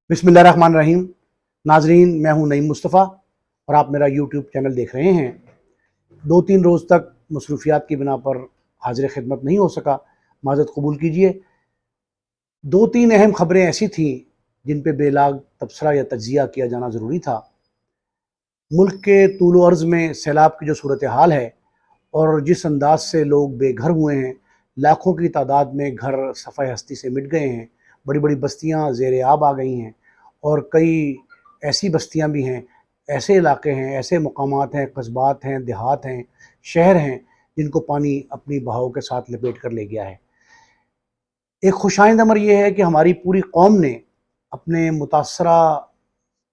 بسم اللہ الرحمن الرحیم۔ ناظرین، میں ہوں نعیم مصطفیٰ اور آپ میرا یوٹیوب چینل دیکھ رہے ہیں۔ 2-3 روز تک مصروفیات کی بنا پر حاضر خدمت نہیں ہو سکا، معذرت قبول کیجئے۔ 2-3 اہم خبریں ایسی تھیں جن پہ بے لاگ تبصرہ یا تجزیہ کیا جانا ضروری تھا۔ ملک کے طول و عرض میں سیلاب کی جو صورتحال ہے اور جس انداز سے لوگ بے گھر ہوئے ہیں، لاکھوں کی تعداد میں گھر صفحہ ہستی سے مٹ گئے ہیں، بڑی بڑی بستیاں زیر آب آ گئی ہیں، اور کئی ایسی بستیاں بھی ہیں، ایسے علاقے ہیں، ایسے مقامات ہیں، قصبات ہیں، دیہات ہیں، شہر ہیں جن کو پانی اپنی بہاؤ کے ساتھ لپیٹ کر لے گیا ہے۔ ایک خوشائند امر یہ ہے کہ ہماری پوری قوم نے اپنے متاثرہ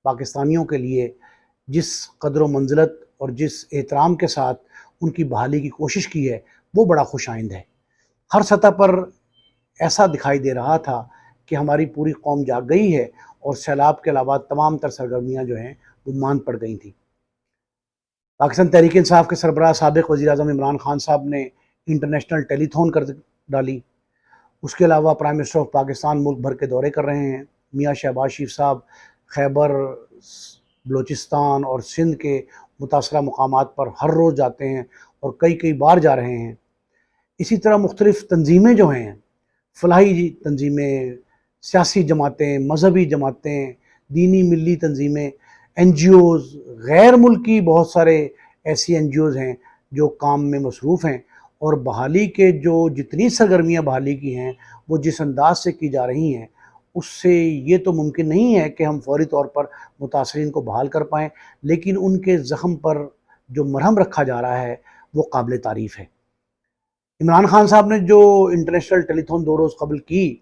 پاکستانیوں کے لیے جس قدر و منزلت اور جس احترام کے ساتھ ان کی بحالی کی کوشش کی ہے وہ بڑا خوشائند ہے۔ ہر سطح پر ایسا دکھائی دے رہا تھا کہ ہماری پوری قوم جاگ گئی ہے اور سیلاب کے علاوہ تمام تر سرگرمیاں جو ہیں وہ ماند پڑ گئی تھیں۔ پاکستان تحریک انصاف کے سربراہ سابق وزیر اعظم عمران خان صاحب نے انٹرنیشنل ٹیلی تھون کر ڈالی۔ اس کے علاوہ پرائم منسٹر آف پاکستان ملک بھر کے دورے کر رہے ہیں۔ میاں شہباز شریف صاحب خیبر، بلوچستان اور سندھ کے متاثرہ مقامات پر ہر روز جاتے ہیں اور کئی بار جا رہے ہیں۔ اسی طرح مختلف تنظیمیں جو ہیں، فلاحی تنظیمیں، سیاسی جماعتیں، مذہبی جماعتیں، دینی ملی تنظیمیں، این جی اوز، غیر ملکی بہت سارے ایسی این جی اوز ہیں جو کام میں مصروف ہیں، اور بحالی کے جو جتنی سرگرمیاں بحالی کی ہیں وہ جس انداز سے کی جا رہی ہیں اس سے یہ تو ممکن نہیں ہے کہ ہم فوری طور پر متاثرین کو بحال کر پائیں، لیکن ان کے زخم پر جو مرہم رکھا جا رہا ہے وہ قابل تعریف ہے۔ عمران خان صاحب نے جو انٹرنیشنل ٹیلی تھون 2 روز قبل کی،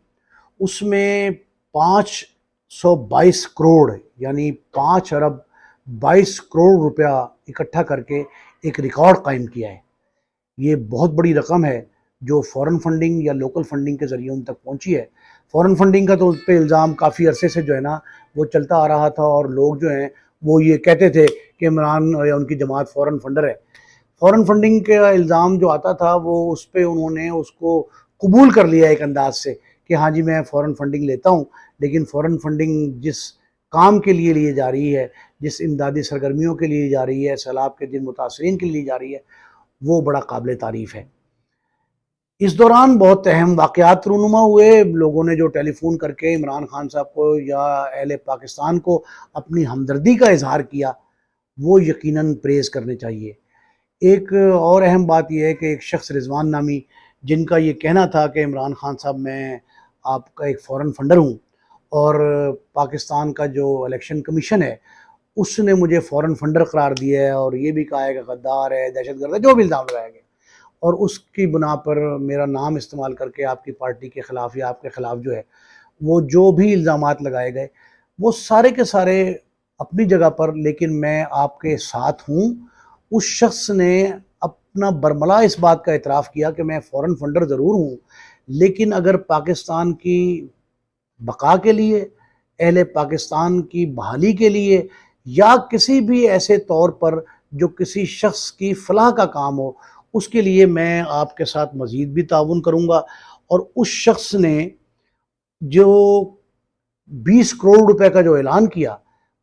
اس میں 522 کروڑ یعنی 5 ارب 22 کروڑ روپیہ اکٹھا کر کے ایک ریکارڈ قائم کیا ہے۔ یہ بہت بڑی رقم ہے جو فورن فنڈنگ یا لوکل فنڈنگ کے ذریعے ان تک پہنچی ہے۔ فورن فنڈنگ کا تو اس پہ الزام کافی عرصے سے جو ہے نا وہ چلتا آ رہا تھا، اور لوگ جو ہیں وہ یہ کہتے تھے کہ عمران یا ان کی جماعت فورن فنڈر ہے۔ فورن فنڈنگ کا الزام جو آتا تھا وہ اس پہ انہوں نے اس کو قبول کر لیا ایک انداز سے کہ ہاں جی میں فورن فنڈنگ لیتا ہوں، لیکن فورن فنڈنگ جس کام کے لیے لی جا رہی ہے، جس امدادی سرگرمیوں کے لیے جا رہی ہے، سیلاب کے جن متاثرین کے لیے جا رہی ہے، وہ بڑا قابل تعریف ہے۔ اس دوران بہت اہم واقعات رونما ہوئے۔ لوگوں نے جو ٹیلی فون کر کے عمران خان صاحب کو یا اہل پاکستان کو اپنی ہمدردی کا اظہار کیا وہ یقیناً پریز کرنے چاہیے۔ ایک اور اہم بات یہ ہے کہ ایک شخص رضوان نامی، جن کا یہ کہنا تھا کہ عمران خان صاحب میں آپ کا ایک فورن فنڈر ہوں، اور پاکستان کا جو الیکشن کمیشن ہے اس نے مجھے فورن فنڈر قرار دیا ہے اور یہ بھی کہا ہے کہ غدار ہے، دہشت گرد ہے، جو بھی الزام لگایا گیا، اور اس کی بنا پر میرا نام استعمال کر کے آپ کی پارٹی کے خلاف یا آپ کے خلاف جو ہے وہ جو بھی الزامات لگائے گئے وہ سارے کے سارے اپنی جگہ پر، لیکن میں آپ کے ساتھ ہوں۔ اس شخص نے اپنا برملا اس بات کا اعتراف کیا کہ میں فورن فنڈر ضرور ہوں، لیکن اگر پاکستان کی بقا کے لیے، اہل پاکستان کی بحالی کے لیے، یا کسی بھی ایسے طور پر جو کسی شخص کی فلاح کا کام ہو، اس کے لیے میں آپ کے ساتھ مزید بھی تعاون کروں گا۔ اور اس شخص نے جو 20 کروڑ روپے کا جو اعلان کیا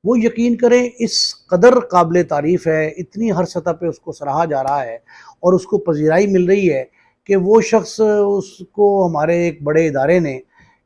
وہ یقین کریں اس قدر قابل تعریف ہے، اتنی ہر سطح پہ اس کو سراہا جا رہا ہے اور اس کو پذیرائی مل رہی ہے کہ وہ شخص، اس کو ہمارے ایک بڑے ادارے نے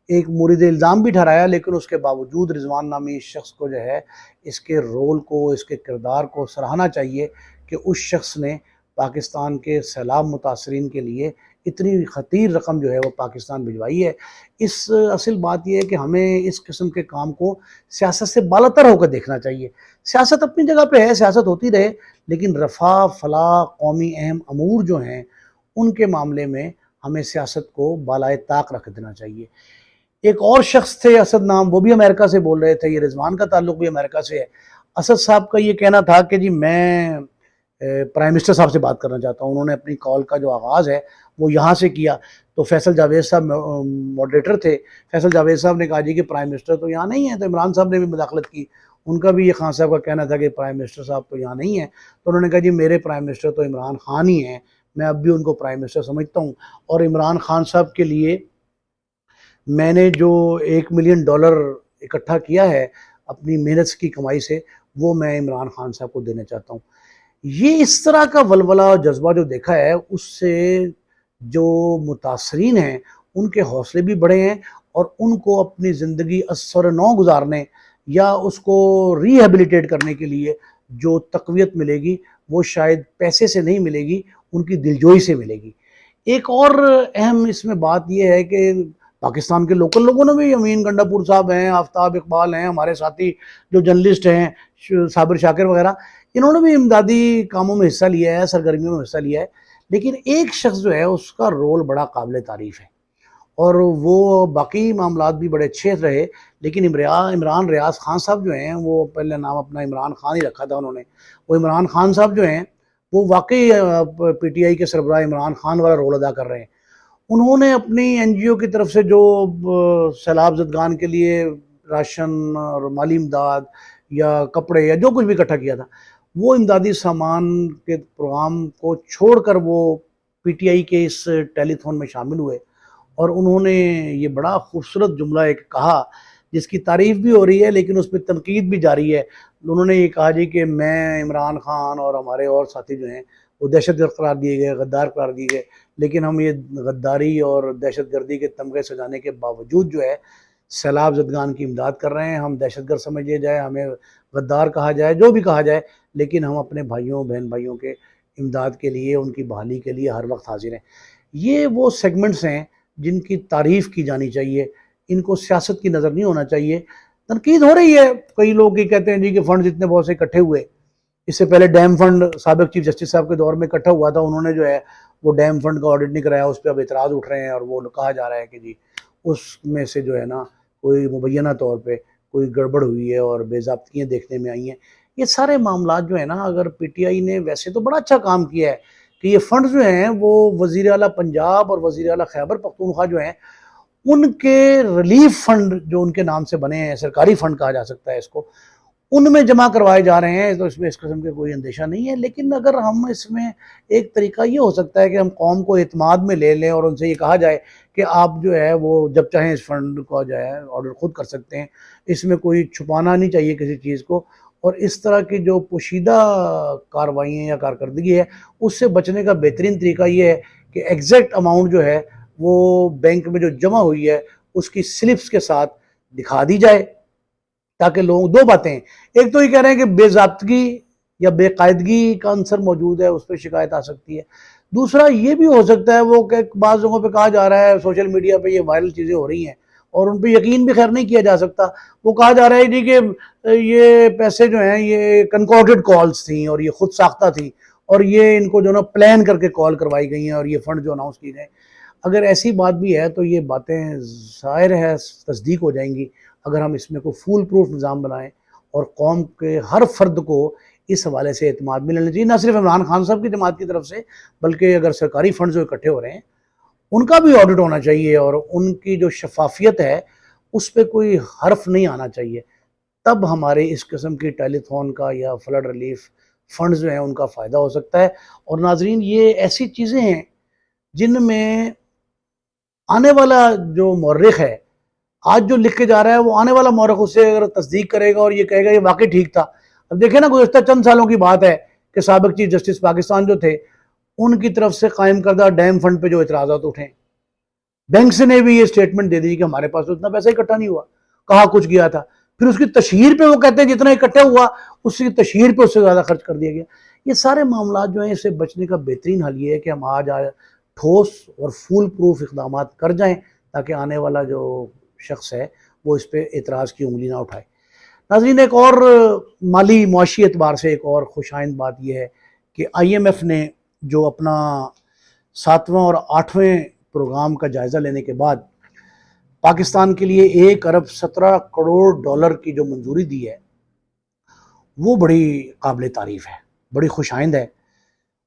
ایک مورد الزام بھی ٹھہرایا، لیکن اس کے باوجود رضوان نامی اس شخص کو جو ہے اس کے رول کو، اس کے کردار کو سراہنا چاہیے کہ اس شخص نے پاکستان کے سیلاب متاثرین کے لیے اتنی خطیر رقم جو ہے وہ پاکستان بھجوائی ہے۔ اس اصل بات یہ ہے کہ ہمیں اس قسم کے کام کو سیاست سے بالاتر ہو کر دیکھنا چاہیے۔ سیاست اپنی جگہ پہ ہے، سیاست ہوتی رہے، لیکن رفع، فلاح، قومی اہم امور جو ہیں ان کے معاملے میں ہمیں سیاست کو بالائے طاق رکھ دینا چاہیے۔ ایک اور شخص تھے اسد نام، وہ بھی امریکہ سے بول رہے تھے، یہ رضوان کا تعلق بھی امریکہ سے ہے۔ اسد صاحب کا یہ کہنا تھا کہ جی میں پرائم منسٹر صاحب سے بات کرنا چاہتا ہوں۔ انہوں نے اپنی کال کا جو آغاز ہے وہ یہاں سے کیا، تو فیصل جاوید صاحب ماڈریٹر تھے، فیصل جاوید صاحب نے کہا جی کہ پرائم منسٹر تو یہاں نہیں ہے، تو عمران صاحب نے بھی مداخلت کی۔ ان کا بھی یہ خان صاحب کا کہنا تھا کہ پرائم منسٹر صاحب تو یہاں نہیں ہیں، تو انہوں نے کہا جی میرے پرائم منسٹر تو عمران خان ہی ہیں، میں اب بھی ان کو پرائم منسٹر سمجھتا ہوں، اور عمران خان صاحب کے لیے میں نے جو $1 ملین اکٹھا کیا ہے اپنی محنت کی کمائی سے، وہ میں عمران خان صاحب کو دینا چاہتا ہوں۔ یہ اس طرح کا ولولہ اور جذبہ جو دیکھا ہے، اس سے جو متاثرین ہیں ان کے حوصلے بھی بڑھے ہیں، اور ان کو اپنی زندگی اثر نو گزارنے یا اس کو ریہیبلیٹیٹ کرنے کے لیے جو تقویت ملے گی وہ شاید پیسے سے نہیں ملے گی، ان کی دلجوئی سے ملے گی۔ ایک اور اہم اس میں بات یہ ہے کہ پاکستان کے لوکل لوگوں نے بھی، امین گنڈاپور صاحب ہیں، آفتاب اقبال ہیں، ہمارے ساتھی جو جرنلسٹ ہیں صابر شاکر وغیرہ، انہوں نے بھی امدادی کاموں میں حصہ لیا ہے، سرگرمیوں میں حصہ لیا ہے۔ لیکن ایک شخص جو ہے اس کا رول بڑا قابل تعریف ہے، اور وہ باقی معاملات بھی بڑے اچھے رہے، لیکن عمران ریاض خان صاحب جو ہیں، وہ پہلے نام اپنا عمران خان ہی رکھا تھا انہوں نے، وہ عمران خان صاحب جو ہیں وہ واقعی پی ٹی آئی کے سربراہ عمران خان والا رول ادا کر رہے ہیں۔ انہوں نے اپنی این جی او کی طرف سے جو سیلاب زدگان کے لیے راشن اور مالی امداد یا کپڑے یا جو کچھ بھی اکٹھا کیا تھا، وہ امدادی سامان کے پروگرام کو چھوڑ کر وہ پی ٹی آئی کے اس ٹیلی تھون میں شامل ہوئے، اور انہوں نے یہ بڑا خوبصورت جملہ ایک کہا جس کی تعریف بھی ہو رہی ہے لیکن اس پہ تنقید بھی جاری ہے۔ انہوں نے یہ کہا جی کہ میں، عمران خان اور ہمارے اور ساتھی جو ہیں وہ دہشت گرد قرار دیے گئے، غدار قرار دیے گئے، لیکن ہم یہ غداری اور دہشت گردی کے تمغے سجانے کے باوجود جو ہے سیلاب زدگان کی امداد کر رہے ہیں۔ ہم دہشت گرد سمجھے جائے، ہمیں غدار کہا جائے، جو بھی کہا جائے، لیکن ہم اپنے بھائیوں بہن بھائیوں کے امداد کے لیے، ان کی بحالی کے لیے ہر وقت حاضر ہیں۔ یہ وہ سیگمنٹس ہیں جن کی تعریف کی جانی چاہیے، ان کو سیاست کی نظر نہیں ہونا چاہیے۔ تنقید ہو رہی ہے، کئی لوگ یہ کہتے ہیں جی کہ فنڈز اتنے بہت سے اکٹھے ہوئے، اس سے پہلے ڈیم فنڈ سابق چیف جسٹس صاحب کے دور میں اکٹھا ہوا تھا، انہوں نے جو ہے وہ ڈیم فنڈ کا آڈٹ نہیں کرایا، اس پہ اب اعتراض اٹھ رہے ہیں، اور وہ کہا جا رہا ہے کہ جی اس میں سے جو ہے نا کوئی مبینہ طور پہ کوئی گڑبڑ ہوئی ہے اور بے ضابطگیاں دیکھنے میں آئی ہیں۔ یہ سارے معاملات جو ہیں نا، اگر پی ٹی آئی نے ویسے تو بڑا اچھا کام کیا ہے کہ یہ فنڈز جو ہیں وہ وزیر اعلیٰ پنجاب اور وزیر اعلیٰ خیبر پختونخوا جو ہیں ان کے ریلیف فنڈ جو ان کے نام سے بنے ہیں، سرکاری فنڈ کہا جا سکتا ہے اس کو، ان میں جمع کروائے جا رہے ہیں، تو اس میں اس قسم کے کوئی اندیشہ نہیں ہے۔ لیکن اگر ہم اس میں ایک طریقہ یہ ہو سکتا ہے کہ ہم قوم کو اعتماد میں لے لیں اور ان سے یہ کہا جائے کہ آپ جو ہے وہ جب چاہیں اس فنڈ کو جو ہے آرڈر خود کر سکتے ہیں، اس میں کوئی چھپانا نہیں چاہیے کسی چیز کو، اور اس طرح کی جو پوشیدہ کاروائیاں یا کارکردگی ہے اس سے بچنے کا بہترین طریقہ یہ ہے کہ ایگزیکٹ اماؤنٹ جو ہے وہ بینک میں جو جمع ہوئی ہے اس کی سلپس کے ساتھ دکھا دی جائے، تاکہ لوگ دو باتیں ہیں، ایک تو یہ کہہ رہے ہیں کہ بے ضابطگی یا بے قاعدگی کا عنصر موجود ہے، اس پہ شکایت آ سکتی ہے، دوسرا یہ بھی ہو سکتا ہے وہ کہ بعض لوگوں پہ کہا جا رہا ہے، سوشل میڈیا پہ یہ وائرل چیزیں ہو رہی ہیں اور ان پہ یقین بھی خیر نہیں کیا جا سکتا، وہ کہا جا رہا ہے جی کہ یہ پیسے جو ہیں یہ کنکارڈڈ کالز تھیں اور یہ خود ساختہ تھیں، اور یہ ان کو جو نا پلان کر کے کال کروائی گئی ہیں اور یہ فنڈ جو اناؤنس کی گئے۔ اگر ایسی بات بھی ہے تو یہ باتیں ظاہر ہے تصدیق ہو جائیں گی اگر ہم اس میں کوئی فول پروف نظام بنائیں، اور قوم کے ہر فرد کو اس حوالے سے اعتماد ملنا چاہیے، نہ صرف عمران خان صاحب کی جماعت کی طرف سے، بلکہ اگر سرکاری فنڈز جو اکٹھے ہو رہے ہیں ان کا بھی آڈٹ ہونا چاہیے، اور ان کی جو شفافیت ہے اس پہ کوئی حرف نہیں آنا چاہیے، تب ہمارے اس قسم کی ٹیلی تھون کا یا فلڈ ریلیف فنڈز جو ہیں ان کا فائدہ ہو سکتا ہے۔ اور ناظرین، یہ ایسی چیزیں ہیں جن میں آنے والا جو مورخ ہے آج جو لکھ کے جا رہا ہے، وہ آنے والا مورخ اس سے اگر تصدیق کرے گا اور یہ کہے گا یہ واقعی ٹھیک تھا۔ اب دیکھیں نا، گزشتہ چند سالوں کی بات ہے کہ سابق چیف جسٹس پاکستان جو تھے ان کی طرف سے قائم کردہ ڈیم فنڈ پہ جو اعتراضات اٹھے، بینکس نے بھی یہ سٹیٹمنٹ دے دی کہ ہمارے پاس تو اتنا پیسہ اکٹھا نہیں ہوا، کہا کچھ گیا تھا، پھر اس کی تشہیر پہ وہ کہتے ہیں جتنا اکٹھا ہوا اس کی تشہیر پہ اس سے زیادہ خرچ کر دیا گیا۔ یہ سارے معاملات جو ہیں، اس سے بچنے کا بہترین حل یہ ہے کہ ہم آج ٹھوس اور فول پروف اقدامات کر جائیں تاکہ آنے والا جو شخص ہے وہ اس پہ اعتراض کی انگلی نہ اٹھائے۔ ناظرین، ایک اور مالی معاشی اعتبار سے ایک اور خوش آئند بات یہ ہے کہ آئی ایم ایف نے جو اپنا 7واں اور 8ویں پروگرام کا جائزہ لینے کے بعد پاکستان کے لیے 1 ارب 17 کروڑ ڈالر کی جو منظوری دی ہے وہ بڑی قابل تعریف ہے، بڑی خوش آئند ہے،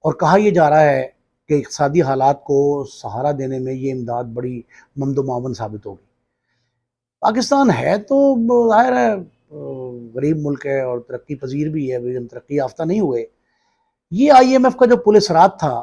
اور کہا یہ جا رہا ہے کہ اقتصادی حالات کو سہارا دینے میں یہ امداد بڑی ممد و معاون ثابت ہوگی۔ پاکستان ہے تو ظاہر ہے غریب ملک ہے اور ترقی پذیر بھی ہے، ہم ترقی یافتہ نہیں ہوئے۔ یہ آئی ایم ایف کا جو پل صراط تھا